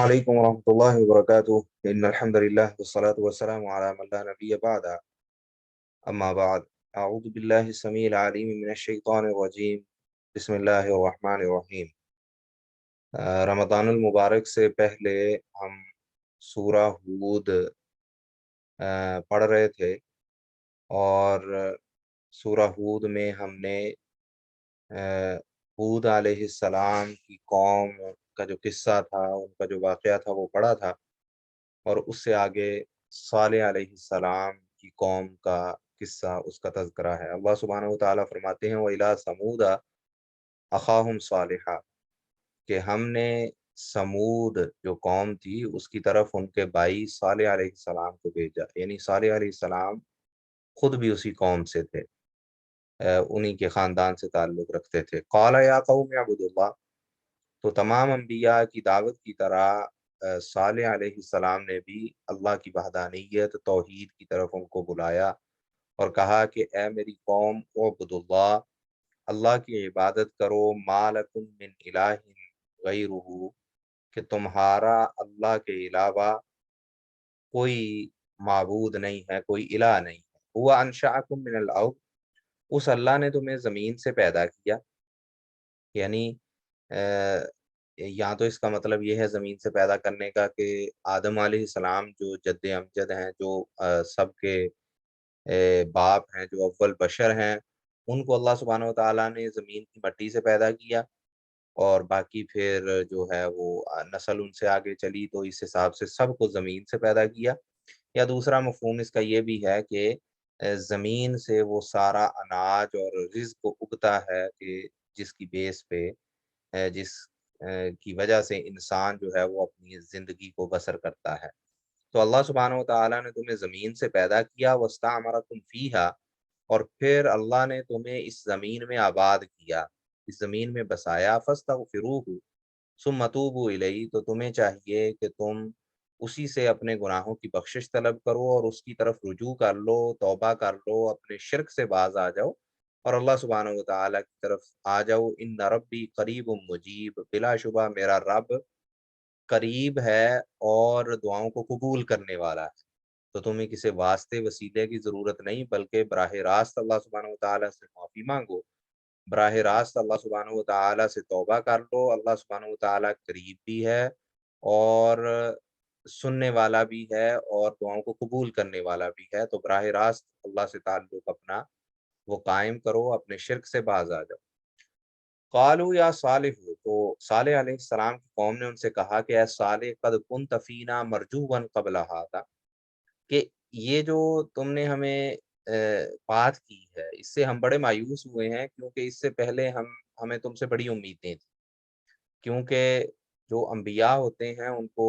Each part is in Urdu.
عليكم ورحمة الله وبركاته إن الحمد لله والصلاة والسلام على من لا نبي بعد أما بعد أعوذ بالله السميع العليم من الشيطان الرجيم بسم الله الرحمن الرحيم رمضان المبارک سے پہلے ہم سورہ ہود پڑھ رہے تھے اور سورہ ہود میں ہم نے ہود علیہ السلام کی قوم کا جو قصہ تھا، ان کا جو واقعہ تھا وہ پڑھا تھا، اور اس سے آگے صالح علیہ السلام کی قوم کا قصہ، اس کا تذکرہ ہے۔ اللہ سبحانہ و تعالیٰ فرماتے ہیں وَإِلَىٰ ثَمُودَ أَخَاهُمْ صَالِحًا، کہ ہم نے سمود جو قوم تھی اس کی طرف ان کے بھائی صالح علیہ السلام کو بھیجا، یعنی صالح علیہ السلام خود بھی اسی قوم سے تھے، انہی کے خاندان سے تعلق رکھتے تھے۔ قَالَ يَا قَوْمِ اعْبُدُوا اللَّهَ، تو تمام انبیاء کی دعوت کی طرح صالح علیہ السلام نے بھی اللہ کی وحدانیت توحید کی طرف ان کو بلایا اور کہا کہ اے میری قوم اعبدوا اللہ، اللہ کی عبادت کرو، ما لکم من الہ غیرہ، کہ تمہارا اللہ کے علاوہ کوئی معبود نہیں ہے، کوئی الہ نہیں ہے۔ هو انشأکم من الارض، اس اللہ نے تمہیں زمین سے پیدا کیا، یعنی یہاں تو اس کا مطلب یہ ہے زمین سے پیدا کرنے کا کہ آدم علیہ السلام جو جد امجد ہیں، جو سب کے باپ ہیں، جو اول بشر ہیں، ان کو اللہ سبحانہ و تعالیٰ نے زمین کی مٹی سے پیدا کیا، اور باقی پھر جو ہے وہ نسل ان سے آگے چلی تو اس حساب سے سب کو زمین سے پیدا کیا۔ یا دوسرا مفہوم اس کا یہ بھی ہے کہ زمین سے وہ سارا اناج اور رزق اگتا ہے کہ جس کی بیس پہ جس کی وجہ سے انسان جو ہے وہ اپنی زندگی کو بسر کرتا ہے۔ تو اللہ سبحانہ و تعالیٰ نے تمہیں زمین سے پیدا کیا، وَاسْتَعْمَرَكُمْ فِيهَا، اور پھر اللہ نے تمہیں اس زمین میں آباد کیا، اس زمین میں بسایا، فَاسْتَغْفِرُوهُ ثُمَّ تُوبُوا إِلَيْهِ، تو تمہیں چاہیے کہ تم اسی سے اپنے گناہوں کی بخشش طلب کرو اور اس کی طرف رجوع کر لو، توبہ کر لو، اپنے شرک سے باز آ جاؤ اور اللہ سبحانہ و تعالیٰ کی طرف آ جاؤ۔ ان ربی قریب مجیب، بلا شبہ میرا رب قریب ہے اور دعاؤں کو قبول کرنے والا ہے۔ تو تمہیں کسی واسطے وسیلے کی ضرورت نہیں، بلکہ براہ راست اللہ سبحانہ و تعالیٰ سے معافی مانگو، براہ راست اللہ سبحانہ و تعالیٰ سے توبہ کر لو۔ اللہ سبحانہ و تعالیٰ قریب بھی ہے اور سننے والا بھی ہے اور دعاؤں کو قبول کرنے والا بھی ہے، تو براہ راست اللہ سے تعلق اپنا وہ قائم کرو، اپنے شرک سے باز آ جاؤ۔ قالوا یا صالح، تو صالح علیہ السلام کی قوم نے ان سے کہا کہ اے صالح، قد کنت فینا مرجوا قبل ھذا، کہ یہ جو تم نے ہمیں بات کی ہے اس سے ہم بڑے مایوس ہوئے ہیں، کیونکہ اس سے پہلے ہمیں تم سے بڑی امیدیں تھیں، کیونکہ جو انبیاء ہوتے ہیں ان کو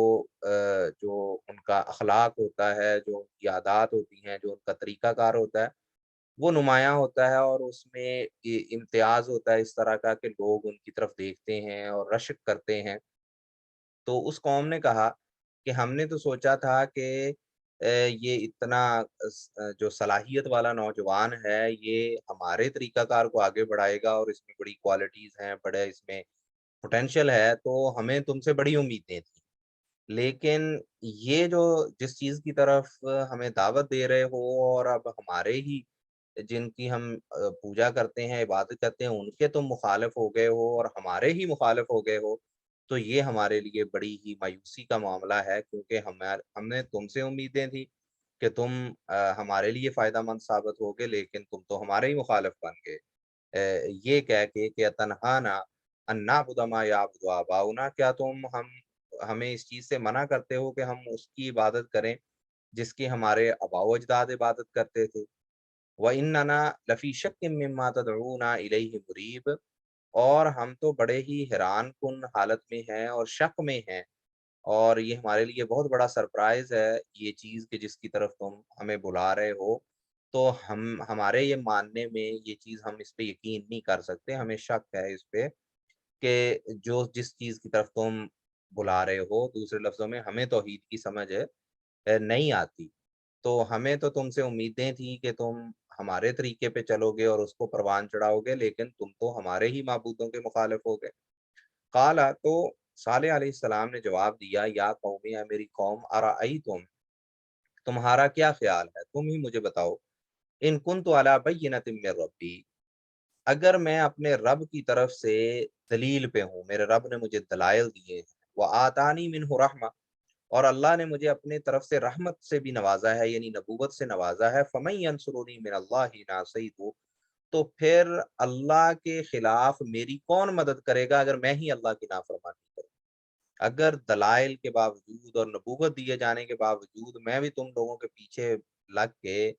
جو ان کا اخلاق ہوتا ہے، جو ان کی عادات ہوتی ہیں، جو ان کا طریقہ کار ہوتا ہے، وہ نمایاں ہوتا ہے، اور اس میں امتیاز ہوتا ہے اس طرح کا کہ لوگ ان کی طرف دیکھتے ہیں اور رشک کرتے ہیں۔ تو اس قوم نے کہا کہ ہم نے تو سوچا تھا کہ یہ اتنا جو صلاحیت والا نوجوان ہے یہ ہمارے طریقہ کار کو آگے بڑھائے گا اور اس میں بڑی کوالٹیز ہیں، بڑے اس میں پوٹینشیل ہے، تو ہمیں تم سے بڑی امیدیں تھیں، لیکن یہ جو جس چیز کی طرف ہمیں دعوت دے رہے ہو اور اب ہمارے ہی جن کی ہم پوجا کرتے ہیں، عبادت کرتے ہیں، ان کے تم مخالف ہو گئے ہو اور ہمارے ہی مخالف ہو گئے ہو، تو یہ ہمارے لیے بڑی ہی مایوسی کا معاملہ ہے، کیونکہ ہم نے تم سے امیدیں تھی کہ تم ہمارے لیے فائدہ مند ثابت ہوگے، لیکن تم تو ہمارے ہی مخالف بن گئے۔ یہ کہہ کے کہ تنہانا ان نعبد ما یعبد آباؤنا، کیا تم ہمیں اس چیز سے منع کرتے ہو کہ ہم اس کی عبادت کریں جس کی ہمارے آباء و اجداد عبادت کرتے تھے۔ وَإِنَّنَا لَفِي شَكٍّ مِّمَّا تَدْعُونَا إِلَيْهِ مُرِيبٍ، اور ہم تو بڑے ہی حیران کن حالت میں ہیں اور شک میں ہیں، اور یہ ہمارے لیے بہت بڑا سرپرائز ہے یہ چیز کہ جس کی طرف تم ہمیں بلا رہے ہو، تو ہمارے یہ ماننے میں یہ چیز ہم اس پہ یقین نہیں کر سکتے، ہمیں شک ہے اس پہ کہ جس چیز کی طرف تم بلا رہے ہو، دوسرے لفظوں میں ہمیں توحید کی سمجھ نہیں آتی، تو ہمیں تو تم سے امیدیں تھیں کہ تم ہمارے طریقے پہ چلو گے اور اس کو پروان چڑھاؤ گے، لیکن تم تو ہمارے ہی معبودوں کے مخالف ہو گئے۔ قالا، تو صالح علیہ السلام نے جواب دیا یا قومی، اے میری قوم، ارأیتم، تمہارا کیا خیال ہے، تم ہی مجھے بتاؤ، ان کنت علی بینۃ من ربی، اگر میں اپنے رب کی طرف سے دلیل پہ ہوں، میرے رب نے مجھے دلائل دیے ہیں، وآتانی منہ رحمہ، اور اللہ نے مجھے اپنے طرف سے رحمت سے بھی نوازا ہے، یعنی نبوت سے نوازا ہے، فمن ینصرنی من اللہ ان عصیت، تو پھر اللہ کے خلاف میری کون مدد کرے گا اگر میں ہی اللہ کی نافرمانی کروں؟ اگر دلائل کے باوجود اور نبوت دیے جانے کے باوجود میں بھی تم لوگوں کے پیچھے لگ کے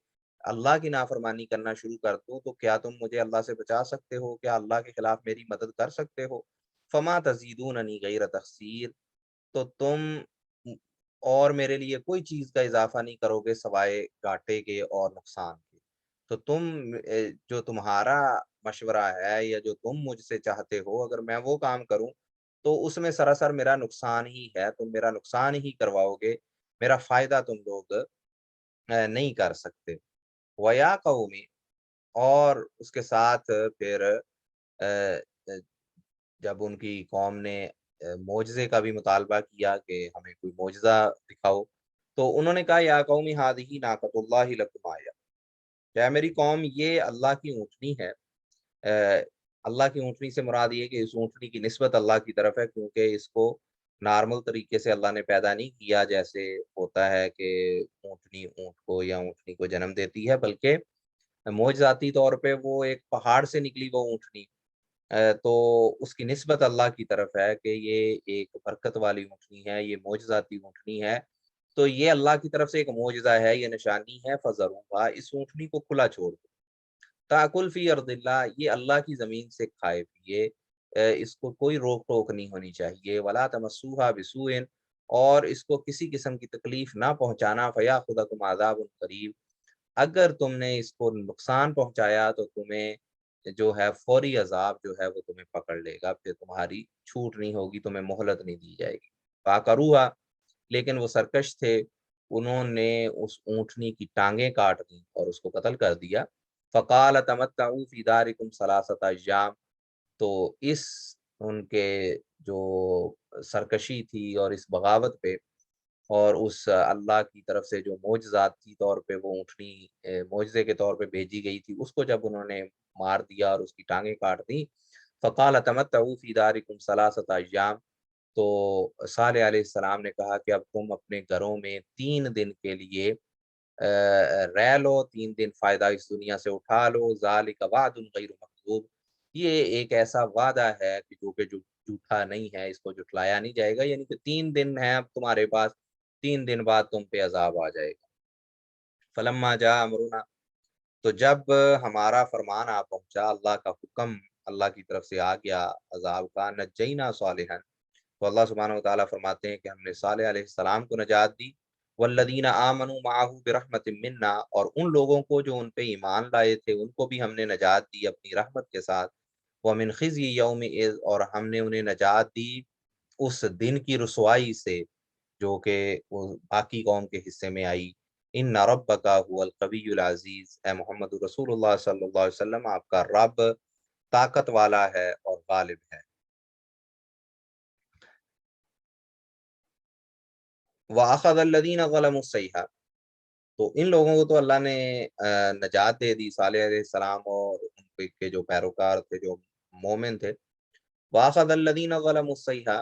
اللہ کی نافرمانی کرنا شروع کر دوں، تو کیا تم مجھے اللہ سے بچا سکتے ہو؟ کیا اللہ کے خلاف میری مدد کر سکتے ہو؟ فما تزیدوننی غیر تخسیر، تو تم اور میرے لیے کوئی چیز کا اضافہ نہیں کرو گے سوائے گھاٹے کے اور نقصان کے۔ تو تم جو تمہارا مشورہ ہے یا جو تم مجھ سے چاہتے ہو، اگر میں وہ کام کروں تو اس میں سراسر میرا نقصان ہی ہے، تم میرا نقصان ہی کرواؤ گے، میرا فائدہ تم لوگ نہیں کر سکتے۔ وَيَا قَوْمِ، اور اس کے ساتھ پھر جب ان کی قوم نے معجزے کا بھی مطالبہ کیا کہ ہمیں کوئی معجزہ دکھاؤ، تو انہوں نے کہا یا قومی ہذہ ناقۃ اللہ لکم آیہ، کیا میری قوم یہ اللہ کی اونٹنی ہے۔ اللہ کی اونٹنی سے مراد یہ کہ اس اونٹنی کی نسبت اللہ کی طرف ہے، کیونکہ اس کو نارمل طریقے سے اللہ نے پیدا نہیں کیا جیسے ہوتا ہے کہ اونٹنی اونٹ کو یا اونٹنی کو جنم دیتی ہے، بلکہ معجزاتی طور پہ وہ ایک پہاڑ سے نکلی وہ اونٹنی، تو اس کی نسبت اللہ کی طرف ہے کہ یہ ایک برکت والی اونٹنی ہے، یہ معجزاتی اونٹنی ہے، تو یہ اللہ کی طرف سے ایک معجزہ ہے، یہ نشانی ہے، فذروها، اس اونٹنی کو کھلا چھوڑ دو، تاکل فی ارض اللہ، یہ اللہ کی زمین سے کھائے پیے، اس کو کوئی روک ٹوک نہیں ہونی چاہیے، ولا تمسوها بسوء، اور اس کو کسی قسم کی تکلیف نہ پہنچانا، فیاخذکم عذاب قریب، اگر تم نے اس کو نقصان پہنچایا تو تمہیں جو ہے فوری عذاب جو ہے وہ تمہیں پکڑ لے گا، پھر تمہاری چھوٹ نہیں ہوگی، تمہیں مہلت نہیں دی جائے گی۔ فَعَقَرُوهَا، لیکن وہ سرکش تھے، انہوں نے اس اونٹنی کی ٹانگیں کاٹ دیں اور اس کو قتل کر دیا۔ فَقَالَ تَمَتَّعُوا فِي دَارِكُمْ ثَلَاثَةَ أَيَّامٍ، تو اس ان کے جو سرکشی تھی اور اس بغاوت پہ اور اس اللہ کی طرف سے جو معجزاتی طور پہ وہ اونٹنی معجزے کے طور پہ بھیجی گئی تھی، اس کو جب انہوں نے مار دیا اور اس کی ٹانگیں کاٹ دی، فقال تمتعوا فی دارکم ثلاثۃ ایام، تو صالح علیہ السلام نے کہا کہ اب تم اپنے گھروں میں 3 دن کے لیے رہ لو، 3 دن فائدہ اس دنیا سے اٹھا لو، ذالک وعد غیر مکذوب، یہ ایک ایسا وعدہ ہے کہ جو جھوٹا نہیں ہے، اس کو جھٹلایا نہیں جائے گا، یعنی کہ 3 دن ہے اب تمہارے پاس، 3 دن بعد تم پہ عذاب آ جائے گا۔ فلما جاء امرنا، تو جب ہمارا فرمان آ پہنچا، اللہ کا حکم اللہ کی طرف سے آ گیا عذاب کا، نجینا صالحا، تو اللہ سبحانہ و تعالیٰ فرماتے ہیں کہ ہم نے صالح علیہ السلام کو نجات دی، والذین آمنوا معه برحمت منا، اور ان لوگوں کو جو ان پہ ایمان لائے تھے ان کو بھی ہم نے نجات دی اپنی رحمت کے ساتھ، ومن خزی یومئذ، اور ہم نے انہیں نجات دی اس دن کی رسوائی سے جو کہ وہ باقی قوم کے حصے میں آئی۔ ان ربک هو القوی العزیز، اے محمد رسول اللہ صلی اللہ علیہ وسلم، آپ کا رب طاقت والا ہے اور غالب ہے۔ وَأَخَذَ الَّذِينَ ظَلَمُوا الصَّيْحَةُ، تو ان لوگوں کو تو اللہ نے نجات دے دی، صالح علیہ السلام اور ان کے جو پیروکار تھے، جو مومن تھے۔ وَأَخَذَ الَّذِينَ ظَلَمُوا الصَّيْحَةُ،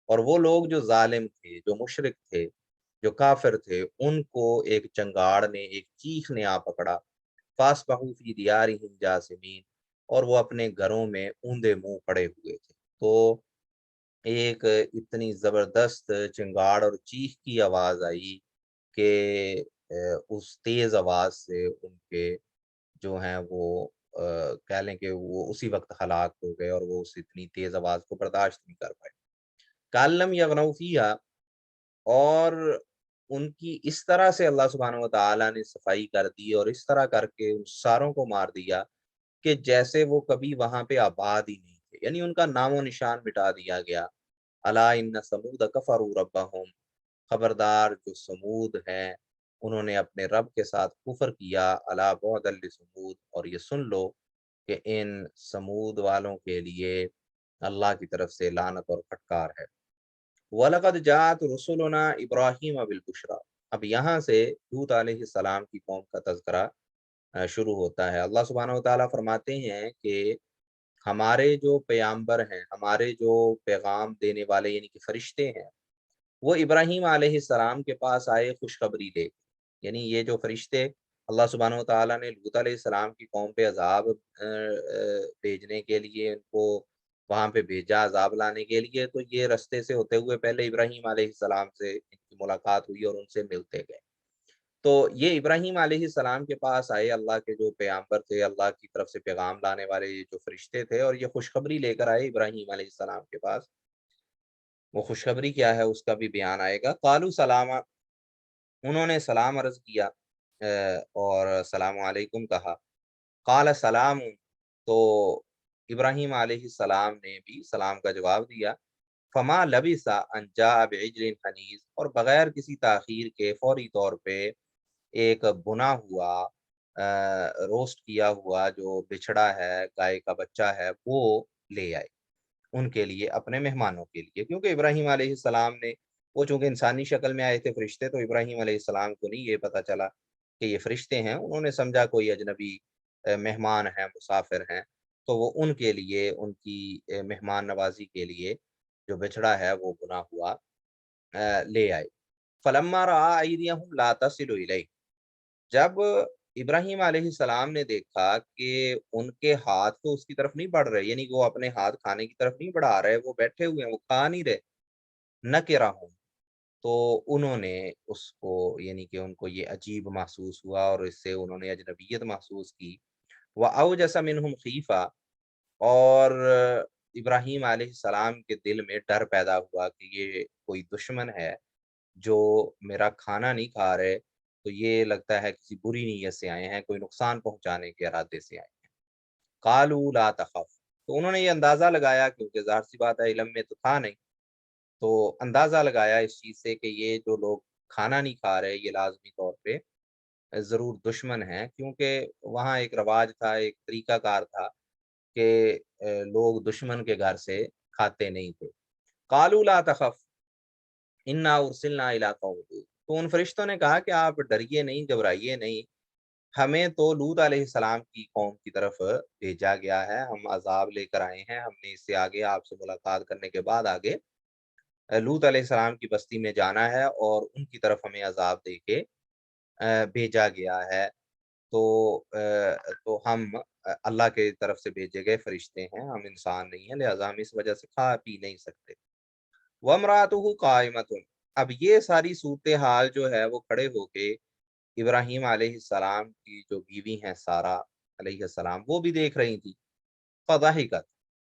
اور وہ لوگ جو ظالم تھے، جو مشرک تھے، جو کافر تھے، ان کو ایک چنگاڑ نے، ایک چیخ نے آ پکڑا، فَأَصْبَحُوا فِي دِيَارِهِمْ جَاثِمِينَ، اور وہ اپنے گھروں میں اوندے منہ پڑے ہوئے تھے۔ تو ایک اتنی زبردست چنگاڑ اور چیخ کی آواز آئی کہ اس تیز آواز سے ان کے جو ہیں وہ کہہ لیں کہ وہ اسی وقت ہلاک ہو گئے، اور وہ اس اتنی تیز آواز کو برداشت نہیں کر پائے۔ کَأَن یغنوا فیہا، اور ان کی اس طرح سے اللہ سبحانہ و تعالیٰ نے صفائی کر دی اور اس طرح کر کے ان ساروں کو مار دیا کہ جیسے وہ کبھی وہاں پہ آباد ہی نہیں تھے، یعنی ان کا نام و نشان مٹا دیا گیا۔ الا ان ثمود کفروا ربهم، خبردار جو سمود ہیں انہوں نے اپنے رب کے ساتھ کفر کیا، الا بعدا لثمود، اور یہ سن لو کہ ان سمود والوں کے لیے اللہ کی طرف سے لعنت اور پھٹکار ہے۔ وَلَقَدْ جَاءَتْ رُسُلُنَا إِبْرَاهِيمَ بِالْبُشْرَى۔ اب یہاں سے لوط علیہ السلام کی قوم کا تذکرہ شروع ہوتا ہے۔ اللہ سبحانہ و تعالیٰ فرماتے ہیں کہ ہمارے جو پیامبر ہیں، ہمارے جو پیغام دینے والے یعنی کہ فرشتے ہیں، وہ ابراہیم علیہ السلام کے پاس آئے خوشخبری لے کے۔ یعنی یہ جو فرشتے اللہ سبحانہ و تعالیٰ نے لوط علیہ السلام کی قوم پہ عذاب بھیجنے کے لیے ان کو وہاں پہ بھیجا، عذاب لانے کے لیے، تو یہ رستے سے ہوتے ہوئے پہلے ابراہیم علیہ السلام سے ان کی ملاقات ہوئی اور ان سے ملتے گئے۔ تو یہ ابراہیم علیہ السلام کے پاس آئے، اللہ کے جو پیغمبر تھے، اللہ کی طرف سے پیغام لانے والے یہ جو فرشتے تھے، اور یہ خوشخبری لے کر آئے ابراہیم علیہ السلام کے پاس۔ وہ خوشخبری کیا ہے اس کا بھی بیان آئے گا۔ قالوا سلاما، انہوں نے سلام عرض کیا اور السلام علیکم کہا۔ قال سلام، تو ابراہیم علیہ السلام نے بھی سلام کا جواب دیا۔ فما لبث ان جاء بعجل حنیذ، اور بغیر کسی تاخیر کے فوری طور پہ ایک بنا ہوا روسٹ کیا ہوا جو بچھڑا ہے، گائے کا بچہ ہے، وہ لے آئے ان کے لیے، اپنے مہمانوں کے لیے، کیونکہ ابراہیم علیہ السلام نے، وہ چونکہ انسانی شکل میں آئے تھے فرشتے، تو ابراہیم علیہ السلام کو نہیں یہ پتہ چلا کہ یہ فرشتے ہیں، انہوں نے سمجھا کوئی اجنبی مہمان ہیں، مسافر ہیں، تو وہ ان کے لیے، ان کی مہمان نوازی کے لیے جو بچڑا ہے وہ بنا ہوا لے آئے۔ فلما رأى أيديهم لا تصل إليه، جب ابراہیم علیہ السلام نے دیکھا کہ ان کے ہاتھ تو اس کی طرف نہیں بڑھ رہے، یعنی کہ وہ اپنے ہاتھ کھانے کی طرف نہیں بڑھا رہے، وہ بیٹھے ہوئے ہیں، وہ کھا نہیں رہے، نکرہم، تو انہوں نے اس کو، یعنی کہ ان کو یہ عجیب محسوس ہوا اور اس سے انہوں نے اجنبیت محسوس کی۔ وَأَوْجَسَ مِنْهُمْ خِیفَةً، اور ابراہیم علیہ السلام کے دل میں ڈر پیدا ہوا کہ یہ کوئی دشمن ہے جو میرا کھانا نہیں کھا رہے، تو یہ لگتا ہے کسی بری نیت سے آئے ہیں، کوئی نقصان پہنچانے کے ارادے سے آئے ہیں۔ قالوا لا تخف، تو انہوں نے یہ اندازہ لگایا، کیونکہ ظاہر سی بات ہے علم میں تو تھا نہیں، تو اندازہ لگایا اس چیز سے کہ یہ جو لوگ کھانا نہیں کھا رہے یہ لازمی طور پہ ضرور دشمن ہیں، کیونکہ وہاں ایک رواج تھا، ایک طریقہ کار تھا کہ لوگ دشمن کے گھر سے کھاتے نہیں تھے۔ قالوا لا تخف انا ارسلنا الی قوم لوط، تو ان فرشتوں نے کہا کہ آپ ڈریے نہیں، گھبرائیے نہیں، ہمیں تو لوط علیہ السلام کی قوم کی طرف بھیجا گیا ہے، ہم عذاب لے کر آئے ہیں، ہم نے اس سے آگے آپ سے ملاقات کرنے کے بعد آگے لوط علیہ السلام کی بستی میں جانا ہے اور ان کی طرف ہمیں عذاب دے کے بھیجا گیا ہے۔ تو تو ہم اللہ کے طرف سے بھیجے گئے فرشتے ہیں، ہم انسان نہیں ہیں، لہٰذا ہم اس وجہ سے کھا پی نہیں سکتے۔ وَامْرَأَتُهُ قَائِمَةٌ، اب یہ ساری صورتحال جو ہے وہ کھڑے ہو کے ابراہیم علیہ السلام کی جو بیوی ہیں سارہ علیہ السلام، وہ بھی دیکھ رہی تھی۔ فضحکت،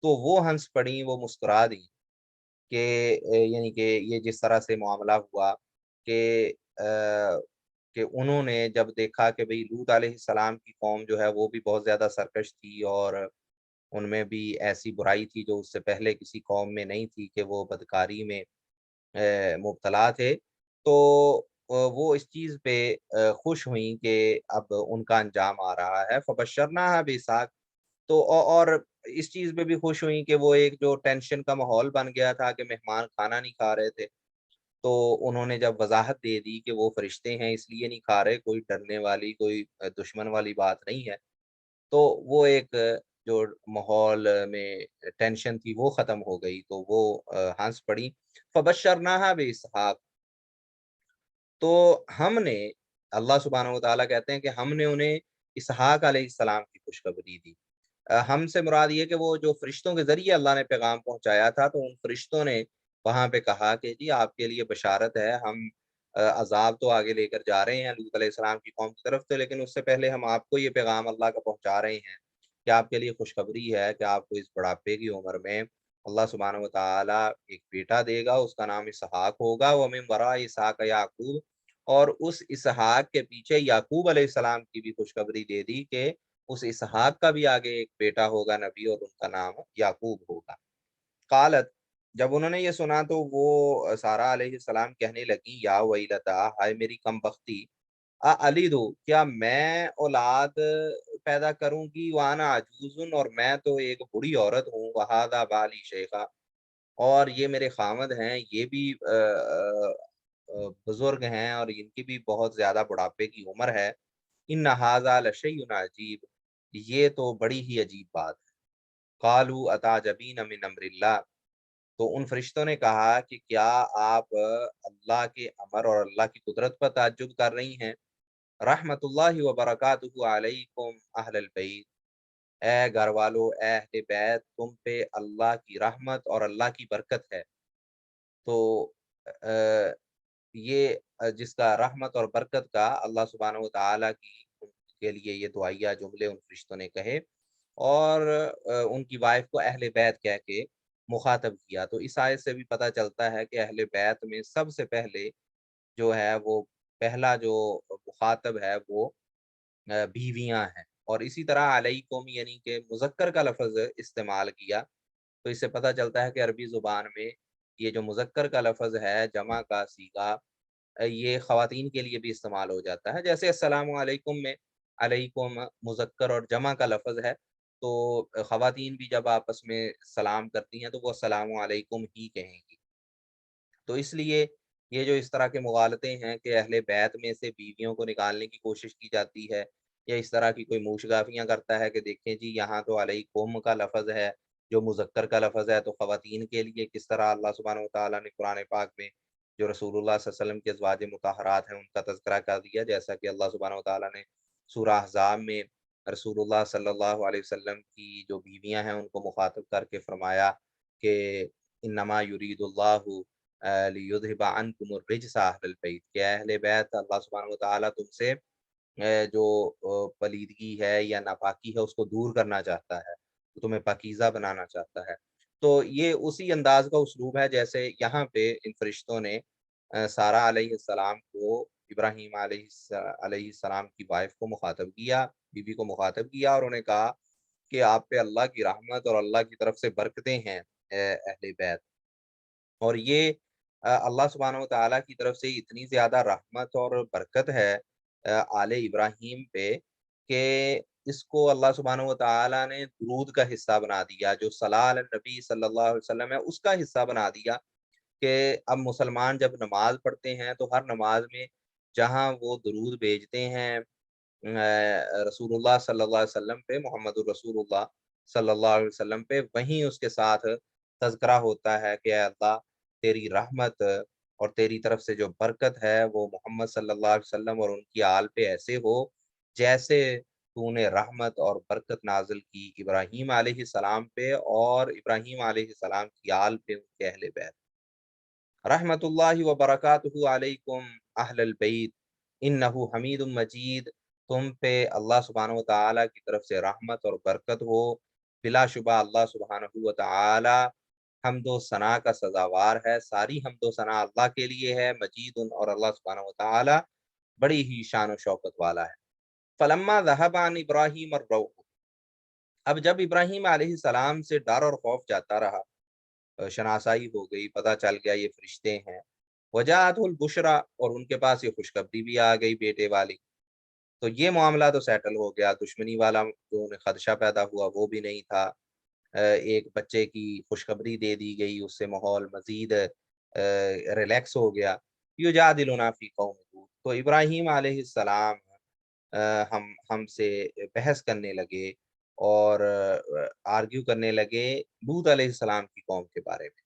تو وہ ہنس پڑیں، وہ مسکرا دیں کہ یعنی کہ یہ جس طرح سے معاملہ ہوا کہ کہ انہوں نے جب دیکھا کہ بھئی لوط علیہ السلام کی قوم جو ہے وہ بھی بہت زیادہ سرکش تھی، اور ان میں بھی ایسی برائی تھی جو اس سے پہلے کسی قوم میں نہیں تھی کہ وہ بدکاری میں مبتلا تھے، تو وہ اس چیز پہ خوش ہوئیں کہ اب ان کا انجام آ رہا ہے۔ فبشرناها باسحاق، تو اور اس چیز پہ بھی خوش ہوئیں کہ وہ ایک جو ٹینشن کا ماحول بن گیا تھا کہ مہمان کھانا نہیں کھا رہے تھے، تو انہوں نے جب وضاحت دے دی کہ وہ فرشتے ہیں اس لیے نہیں کھا رہے، کوئی ڈرنے والی، کوئی دشمن والی بات نہیں ہے، تو وہ ایک جو ماحول میں ٹینشن تھی وہ ختم ہو گئی، تو وہ ہنس پڑی۔ فبشرناها باسحاق، تو ہم نے، اللہ سبحانہ و تعالیٰ کہتے ہیں کہ ہم نے انہیں اسحاق علیہ السلام کی خوشخبری دی۔ ہم سے مراد یہ کہ وہ جو فرشتوں کے ذریعے اللہ نے پیغام پہنچایا تھا، تو ان فرشتوں نے وہاں پہ کہا کہ جی آپ کے لیے بشارت ہے، ہم عذاب تو آگے لے کر جا رہے ہیں لوط علیہ السلام کی قوم کی طرف سے، لیکن اس سے پہلے ہم آپ کو یہ پیغام اللہ کا پہنچا رہے ہیں کہ آپ کے لیے خوشخبری ہے کہ آپ کو اس بڑھاپے کی عمر میں اللہ سبحانہ و تعالیٰ ایک بیٹا دے گا، اس کا نام اسحاق ہوگا، وَمِن وَرَاءِ اسحاق یعقوب، اور اس اسحاق کے پیچھے یعقوب علیہ السلام کی بھی خوشخبری دے دی کہ اس اسحاق کا بھی آگے ایک بیٹا ہوگا نبی، اور ان کا نام یعقوب ہوگا۔ قالت، جب انہوں نے یہ سنا تو وہ سارہ علیہ السلام کہنے لگی، یا ویلتا، ہائے میری کم بختی، الیدو، کیا میں اولاد پیدا کروں گی، وانا عجوز، اور میں تو ایک بوڑھی عورت ہوں، وہذا بالی شیخا، اور یہ میرے خاوند ہیں، یہ بھی بزرگ ہیں اور ان کی بھی بہت زیادہ بڑھاپے کی عمر ہے۔ ان ھذا لشیء عجیب، یہ تو بڑی ہی عجیب بات ہے۔ قالوا اتعجبین من امر اللہ، تو ان فرشتوں نے کہا کہ کیا آپ اللہ کے امر اور اللہ کی قدرت پر تعجب کر رہی ہیں؟ رحمت اللہ وبرکاتہ علیکم اہل البیت، اے گھر والو، اے اہل بیت، تم پہ اللہ کی رحمت اور اللہ کی برکت ہے۔ تو آ، یہ جس کا رحمت اور برکت کا اللہ سبحانہ و تعالیٰ کی ان کے لیے یہ دعائیہ جملے ان فرشتوں نے کہے، اور ان کی وائف کو اہل بیت کہہ کے مخاطب کیا۔ تو اس آیت سے بھی پتہ چلتا ہے کہ اہل بیت میں سب سے پہلے جو ہے وہ پہلا جو مخاطب ہے وہ بیویاں ہیں، اور اسی طرح علیکم یعنی کہ مذکر کا لفظ استعمال کیا۔ تو اس سے پتہ چلتا ہے کہ عربی زبان میں یہ جو مذکر کا لفظ ہے، جمع کا صیغہ، یہ خواتین کے لیے بھی استعمال ہو جاتا ہے۔ جیسے السلام علیکم میں علیکم مذکر اور جمع کا لفظ ہے، تو خواتین بھی جب آپس میں سلام کرتی ہیں تو وہ السلام علیکم ہی کہیں گی۔ تو اس لیے یہ جو اس طرح کے مغالطے ہیں کہ اہل بیت میں سے بیویوں کو نکالنے کی کوشش کی جاتی ہے، یا اس طرح کی کوئی موشگافیاں کرتا ہے کہ دیکھیں جی یہاں تو علیکم کا لفظ ہے جو مذکر کا لفظ ہے، تو خواتین کے لیے کس طرح اللہ سبحانہ وتعالیٰ نے قرآن پاک میں جو رسول اللہ صلی اللہ علیہ وسلم کے ازواج مطہرات ہیں ان کا تذکرہ کر دیا، جیسا کہ اللہ سبحانہ وتعالیٰ نے سورہ احزاب میں رسول اللہ صلی اللہ علیہ وسلم کی جو بیویاں ہیں ان کو مخاطب کر کے فرمایا کہ انما یرید اللہ لیذھب عنکم الرجس اہل البیت، کہ اہل بیت اللہ سبحانہ وتعالیٰ تم سے جو پلیدگی ہے یا ناپاکی ہے اس کو دور کرنا چاہتا ہے، وہ تمہیں پاکیزہ بنانا چاہتا ہے۔ تو یہ اسی انداز کا اسلوب ہے جیسے یہاں پہ ان فرشتوں نے سارہ علیہ السلام کو ابراہیم علیہ السلام کی وائف کو مخاطب کیا، بی بی کو مخاطب کیا، اور انہیں کہا کہ آپ پہ اللہ کی رحمت اور اللہ کی طرف سے برکتیں ہیں اے اہل بیت۔ اور یہ اللہ سبحانہ وتعالیٰ کی طرف سے اتنی زیادہ رحمت اور برکت ہے آل ابراہیم پہ، کہ اس کو اللہ سبحانہ وتعالیٰ نے درود کا حصہ بنا دیا، جو صلاۃ علی النبی صلی اللہ علیہ وسلم ہے اس کا حصہ بنا دیا، کہ اب مسلمان جب نماز پڑھتے ہیں تو ہر نماز میں جہاں وہ درود بھیجتے ہیں رسول اللہ صلی اللہ علیہ وسلم پہ، محمد الرسول اللہ صلی اللہ علیہ وسلم پہ، وہیں اس کے ساتھ تذکرہ ہوتا ہے کہ اے اللہ تیری رحمت اور تیری طرف سے جو برکت ہے وہ محمد صلی اللہ علیہ وسلم اور ان کی آل پہ ایسے ہو جیسے تو نے رحمت اور برکت نازل کی ابراہیم علیہ السلام پہ اور ابراہیم علیہ السلام کی آل پہ، ان کے اہل بیت۔ رحمت اللہ وبرکاتہ علیکم اہل البیت انہ حمید مجید، تم پہ اللہ سبحانہ و تعالیٰ کی طرف سے رحمت اور برکت ہو، بلا شبہ اللہ سبحانہ و تعالیٰ حمد و ثنا کا سزاوار ہے، ساری حمد و ثنا اللہ کے لیے ہے، مجید، اور اللہ سبحانہ و تعالیٰ بڑی ہی شان و شوکت والا ہے۔ فلما ذهب عن ابراہیم الروع، اب جب ابراہیم علیہ السلام سے ڈر اور خوف جاتا رہا، شناسائی ہو گئی، پتہ چل گیا یہ فرشتے ہیں، وجاءت البشرا، اور ان کے پاس یہ خوشخبری بھی آ گئی بیٹے والی، تو یہ معاملہ تو سیٹل ہو گیا، دشمنی والا جو انہیں خدشہ پیدا ہوا وہ بھی نہیں تھا، ایک بچے کی خوشخبری دے دی گئی، اس سے ماحول مزید ریلیکس ہو گیا۔ یجادلنا فی قوم لوط، تو ابراہیم علیہ السلام ہم سے بحث کرنے لگے اور آرگیو کرنے لگے لوط علیہ السلام کی قوم کے بارے میں۔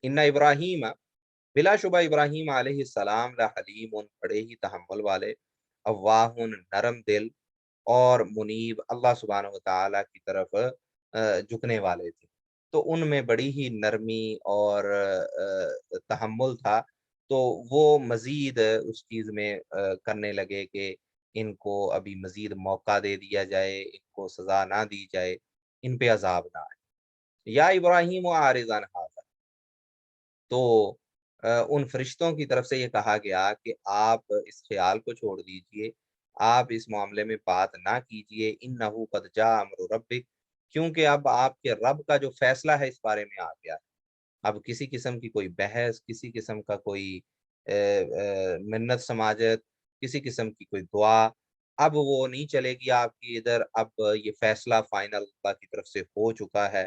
ان ابراہیم، بلا شبہ ابراہیم علیہ السلام لحلیم، بڑے ہی تحمل والے، اواہ، نرم دل، اور منیب، اللہ سبحانہ و تعالیٰ کی طرف جھکنے والے تھے۔ تو ان میں بڑی ہی نرمی اور تحمل تھا، تو وہ مزید اس چیز میں کرنے لگے کہ ان کو ابھی مزید موقع دے دیا جائے، ان کو سزا نہ دی جائے، ان پہ عذاب نہ آئے۔ یا ابراہیم و عارضان ھذا، تو ان فرشتوں کی طرف سے یہ کہا گیا کہ آپ اس خیال کو چھوڑ دیجئے، آپ اس معاملے میں بات نہ کیجئے، انہ قد جاء امر ربک، کیونکہ اب آپ کے رب کا جو فیصلہ ہے اس بارے میں آ گیا ہے۔ اب کسی قسم کی کوئی بحث، کسی قسم کا کوئی منت سماجت، کسی قسم کی کوئی دعا اب وہ نہیں چلے گی آپ کی ادھر، اب یہ فیصلہ فائنل اللہ کی طرف سے ہو چکا ہے۔